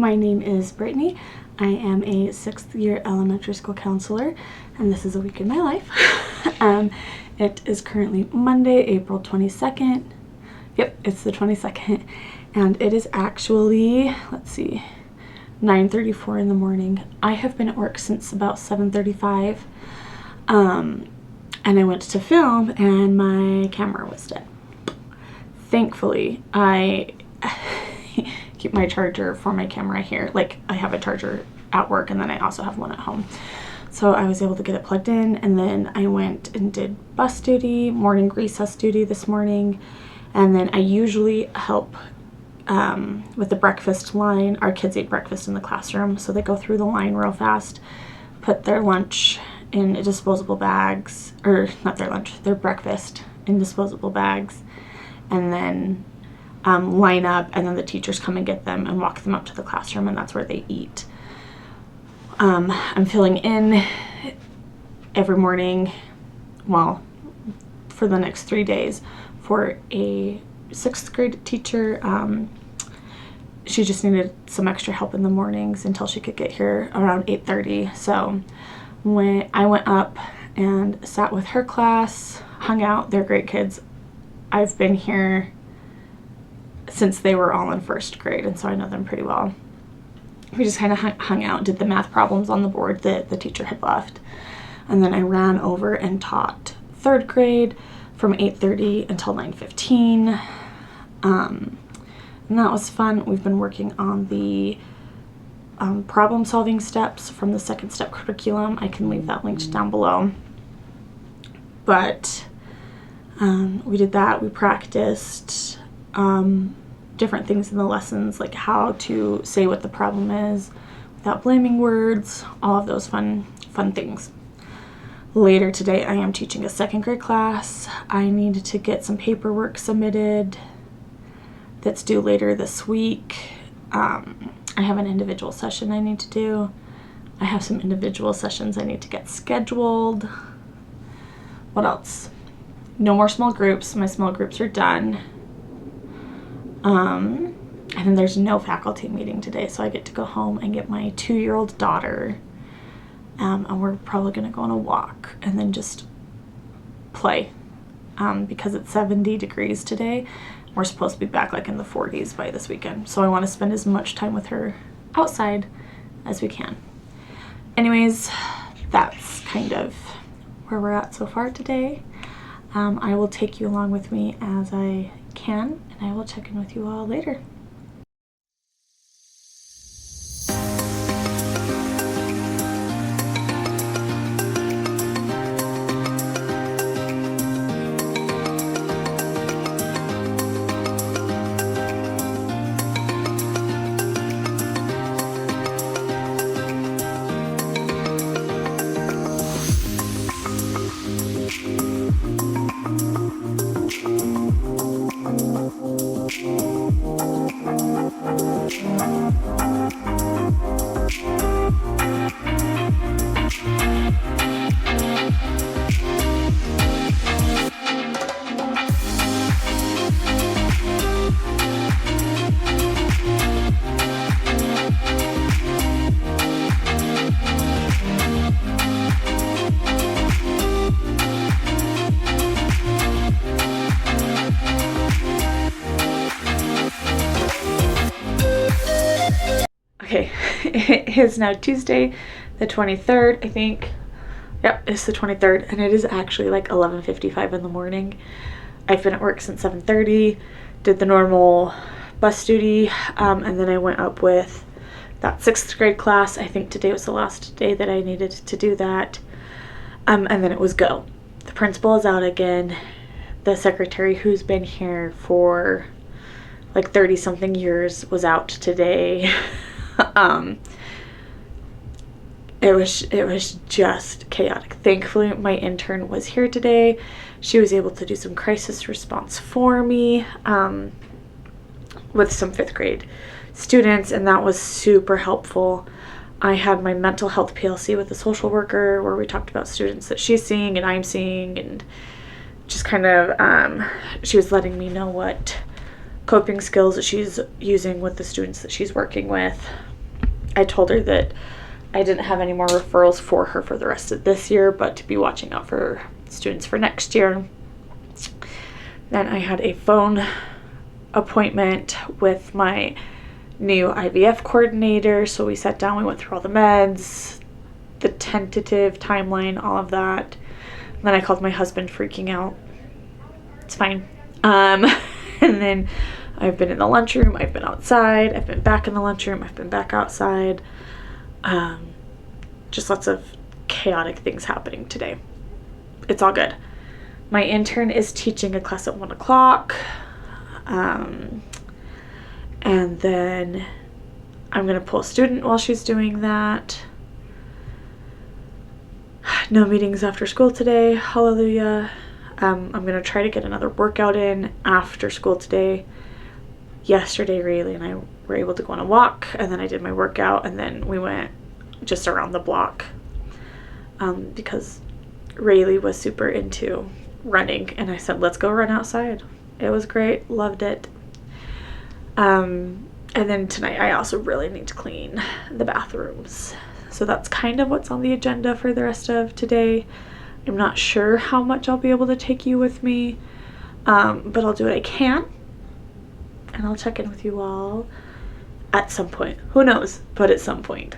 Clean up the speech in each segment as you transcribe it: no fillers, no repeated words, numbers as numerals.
My name is Brittany. I am a 6th year elementary school counselor, and this is a week in my life. It is currently Monday, April 22nd. Yep, it's the 22nd, and it is actually, let's see, 9:34 in the morning. I have been at work since about 7:35, and I went to film, and my camera was dead. Thankfully, I keep my charger for my camera here. Like, I have a charger at work, and then I also have one at home. So I was able to get it plugged in, and then I went and did bus duty, morning recess duty this morning, and then I usually help with the breakfast line. Our kids eat breakfast in the classroom, so they go through the line real fast, put their lunch in disposable bags, or not their lunch, their breakfast in disposable bags, and then line up, and then the teachers come and get them and walk them up to the classroom, and that's where they eat. I'm filling in every morning, well, for the next 3 days, for a 6th grade teacher. She just needed some extra help in the mornings until she could get here around 8:30. So when I went up and sat with her class, hung out, they're great kids. I've been here since they were all in 1st grade, and so I know them pretty well. We just kind of hung out, did the math problems on the board that the teacher had left, and then I ran over and taught 3rd grade from 8:30 until 9:15, and that was fun. We've been working on the problem solving steps from the 2nd step curriculum. I can leave that linked down below, but we did that. We practiced different things in the lessons, like how to say what the problem is without blaming words, all of those fun things. Later today, I am teaching a 2nd grade class. I need to get some paperwork submitted that's due later this week. I have an individual session I need to do. I have some individual sessions I need to get scheduled. What else? No more small groups. My small groups are done. And then there's no faculty meeting today, so I get to go home and get my 2-year-old daughter, and we're probably going to go on a walk and then just play, because it's 70 degrees today. We're supposed to be back like in the 40s by this weekend, so I want to spend as much time with her outside as we can. Anyways, that's kind of where we're at so far today. I will take you along with me as I can, and I will check in with you all later. Okay, it is now Tuesday, the 23rd, I think. Yep, it's the 23rd, and it is actually like 11:55 in the morning. I've been at work since 7:30, did the normal bus duty, and then I went up with that 6th grade class. I think today was the last day that I needed to do that, and then it was go. The principal is out again. The secretary, who's been here for like 30-something years, was out today. It was just chaotic. Thankfully, my intern was here today. She was able to do some crisis response for me, with some 5th grade students, and that was super helpful. I had my mental health PLC with a social worker where we talked about students that she's seeing and I'm seeing, and just kind of, she was letting me know what coping skills that she's using with the students that she's working with. I told her that I didn't have any more referrals for her for the rest of this year, but to be watching out for students for next year. Then I had a phone appointment with my new IVF coordinator. So we sat down, we went through all the meds, the tentative timeline, all of that. And then I called my husband freaking out. It's fine. And then I've been in the lunchroom, I've been outside, I've been back in the lunchroom, I've been back outside. Just lots of chaotic things happening today. It's all good. My intern is teaching a class at 1 o'clock. And then I'm going to pull a student while she's doing that. No meetings after school today. Hallelujah. I'm going to try to get another workout in after school today. Yesterday, Rayleigh and I were able to go on a walk, and then I did my workout, and then we went just around the block because Rayleigh was super into running, and I said, let's go run outside. It was great. Loved it. And then tonight I also really need to clean the bathrooms. So that's kind of what's on the agenda for the rest of today. I'm not sure how much I'll be able to take you with me, but I'll do what I can. And I'll check in with you all at some point. Who knows, but at some point.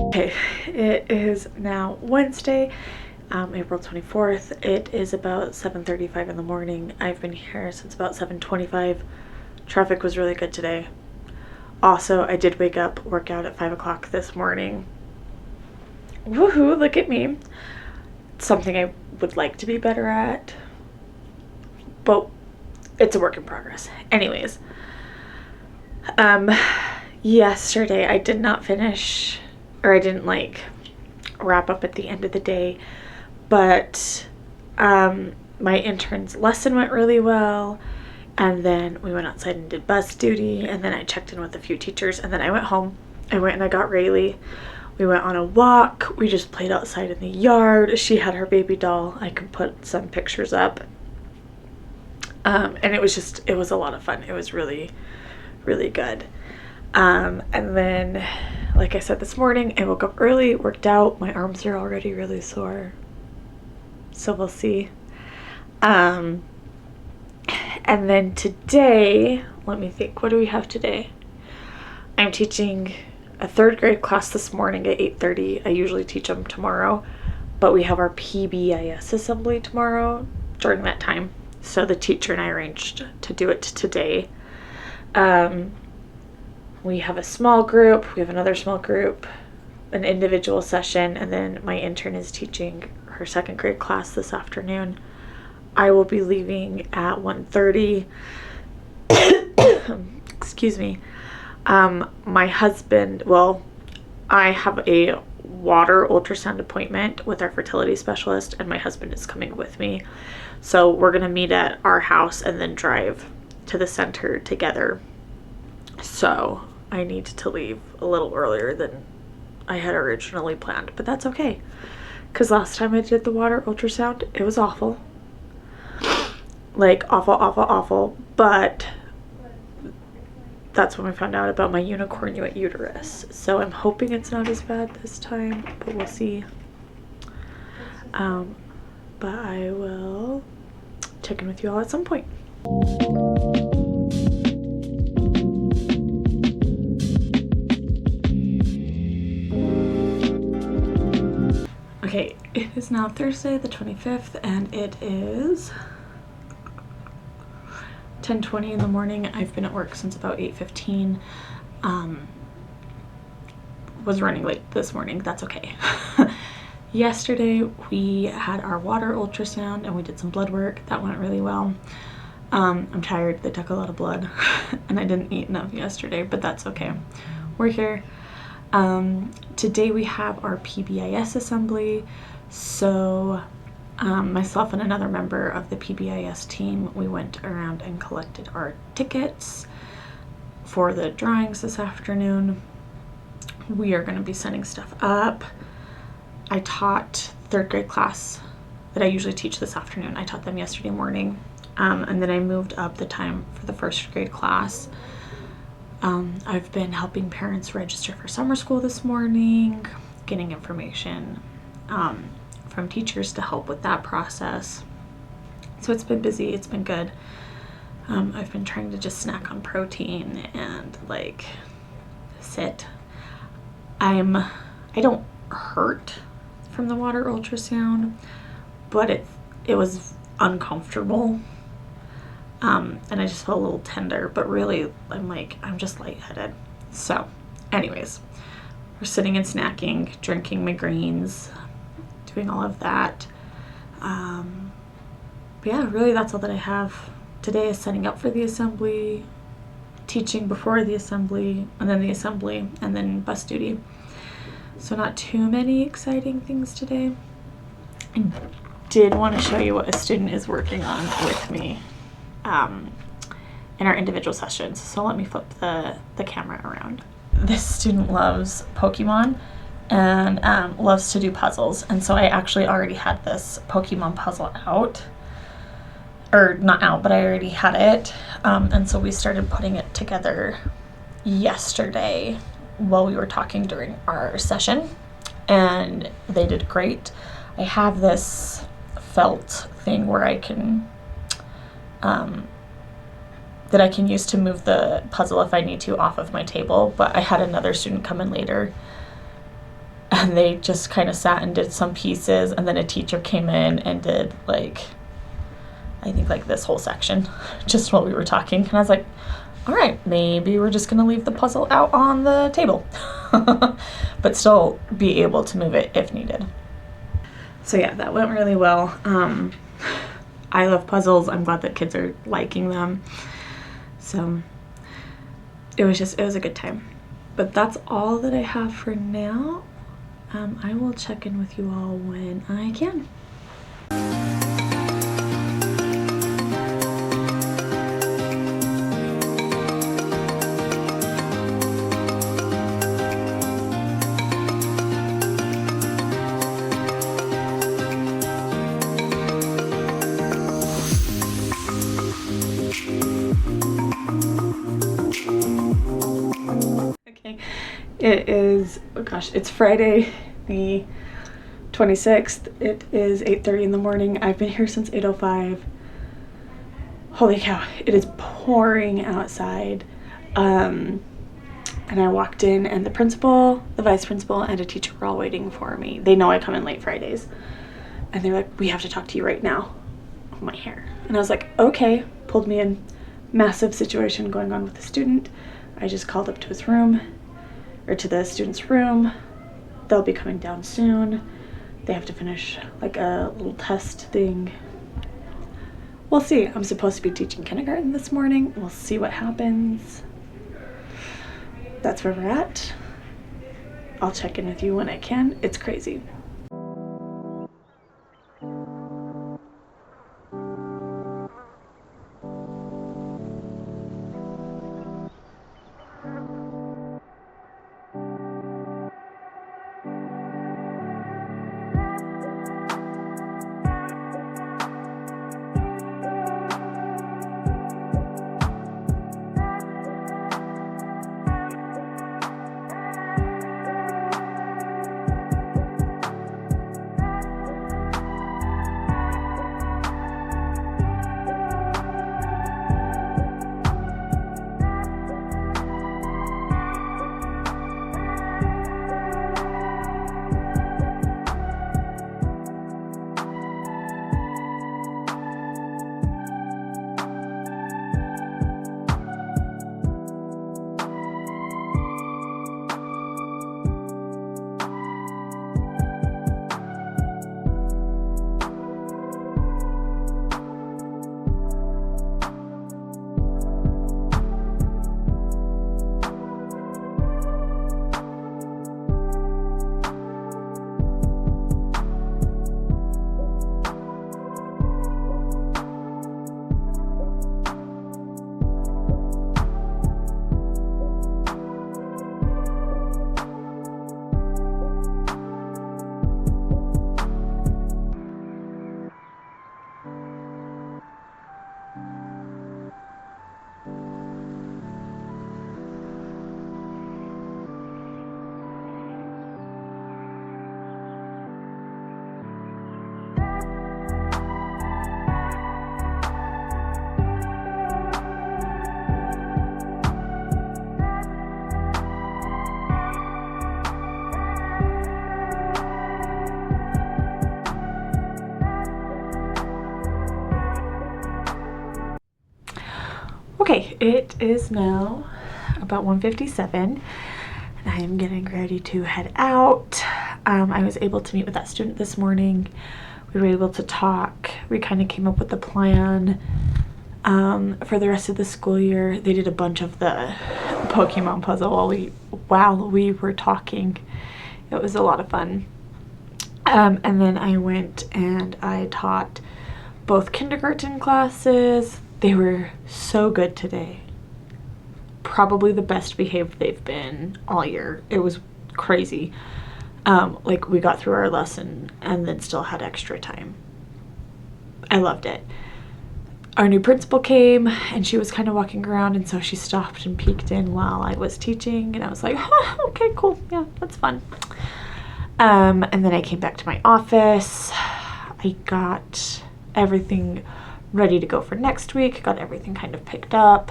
Okay, it is now Wednesday, April 24th. It is about 7:35 in the morning. I've been here since about 7:25. Traffic was really good today. Also, I did wake up, work out at 5 o'clock this morning. Woohoo, look at me. Something I would like to be better at, but it's a work in progress. Anyways, yesterday I did not finish, or I didn't wrap up at the end of the day, but my intern's lesson went really well, and then we went outside and did bus duty, and then I checked in with a few teachers, and then I went home. I went and I got Rayleigh. We went on a walk. We just played outside in the yard. She had her baby doll. I can put some pictures up. And it was a lot of fun. It was really, really good. And then, like I said this morning, I woke up early, worked out. My arms are already really sore, so we'll see. And then today, let me think, what do we have today? I'm teaching a 3rd grade class this morning at 8:30. I usually teach them tomorrow, but we have our PBIS assembly tomorrow during that time. So the teacher and I arranged to do it today. We have a small group, we have another small group, an individual session, and then my intern is teaching her 2nd grade class this afternoon. I will be leaving at 1:30. Excuse me. My husband, I have a water ultrasound appointment with our fertility specialist, and my husband is coming with me. So we're going to meet at our house and then drive to the center together. So I need to leave a little earlier than I had originally planned, but that's okay. Because last time I did the water ultrasound, it was awful. Awful. But that's when we found out about my unicorn uterus. So I'm hoping it's not as bad this time, but we'll see. But I will check in with you all at some point. Okay, it is now Thursday the 25th, and it is 10:20 in the morning. I've been at work since about 8:15. Was running late this morning. That's okay. Yesterday we had our water ultrasound and we did some blood work. That went really well. I'm tired. They took a lot of blood and I didn't eat enough yesterday, but that's okay. We're here. Today we have our PBIS assembly. So myself and another member of the PBIS team, we went around and collected our tickets for the drawings this afternoon. we are going to be setting stuff up. I taught 3rd grade class that I usually teach this afternoon. I taught them yesterday morning, and then I moved up the time for the 1st grade class. I've been helping parents register for summer school this morning, getting information from teachers to help with that process. So it's been busy, it's been good. I've been trying to just snack on protein and like sit. I don't hurt from the water ultrasound, but it was uncomfortable. And I just felt a little tender, but really I'm just lightheaded. So anyways, we're sitting and snacking, drinking my greens, doing all of that. But yeah, really that's all that I have. Today is setting up for the assembly, teaching before the assembly, and then the assembly, and then bus duty. So not too many exciting things today. I did want to show you what a student is working on with me in our individual sessions. So let me flip the camera around. This student loves Pokemon and loves to do puzzles. And so I actually already had this Pokemon puzzle out. Or not out, but I already had it. And so we started putting it together yesterday while we were talking during our session. And they did great. I have this felt thing where I can that I can use to move the puzzle if I need to off of my table, but I had another student come in later and they just kind of sat and did some pieces, and then a teacher came in and did I think this whole section just while we were talking, and I was like, all right, maybe we're just gonna leave the puzzle out on the table but still be able to move it if needed. So yeah, that went really well. I love puzzles. I'm glad that kids are liking them. So it was a good time. But that's all that I have for now. I will check in with you all when I can. It is, oh gosh, it's Friday the 26th. It is 8:30 in the morning. I've been here since 8:05. Holy cow, it is pouring outside. And I walked in and the principal, the vice principal, and a teacher were all waiting for me. They know I come in late Fridays. And they're like, we have to talk to you right now. Oh, my hair. And I was like, okay, pulled me in. Massive situation going on with the student. I just called up to his room. Or to the student's room. They'll be coming down soon. They have to finish like a little test thing. We'll see. I'm supposed to be teaching kindergarten this morning. We'll see what happens. That's where we're at. I'll check in with you when I can. It's crazy. Okay, it is now about 1:57 and I am getting ready to head out. I was able to meet with that student this morning. We were able to talk. We kind of came up with a plan for the rest of the school year. They did a bunch of the Pokemon puzzle while we were talking. It was a lot of fun. And then I went and I taught both kindergarten classes. They were so good today. Probably the best behaved they've been all year. It was crazy. Like, we got through our lesson and then still had extra time. I loved it. Our new principal came and she was kind of walking around, and so she stopped and peeked in while I was teaching, and I was like, oh, okay, cool, yeah, that's fun. And then I came back to my office. I got everything ready to go for next week, got everything kind of picked up.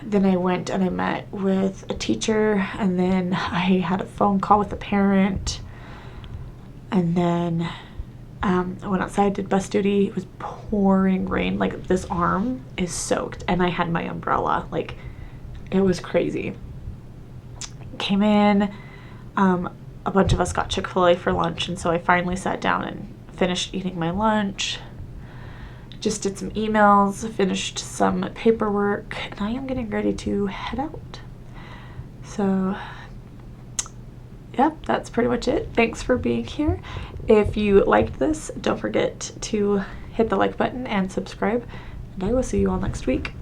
Then I went and I met with a teacher, and then I had a phone call with a parent, and then I went outside, did bus duty. It was pouring rain. Like, this arm is soaked, and I had my umbrella. Like, it was crazy. Came in, a bunch of us got Chick-fil-A for lunch, and so I finally sat down and finished eating my lunch. Just did some emails, finished some paperwork, and I am getting ready to head out. So, yeah, that's pretty much it. Thanks for being here. If you liked this, don't forget to hit the like button and subscribe, and I will see you all next week.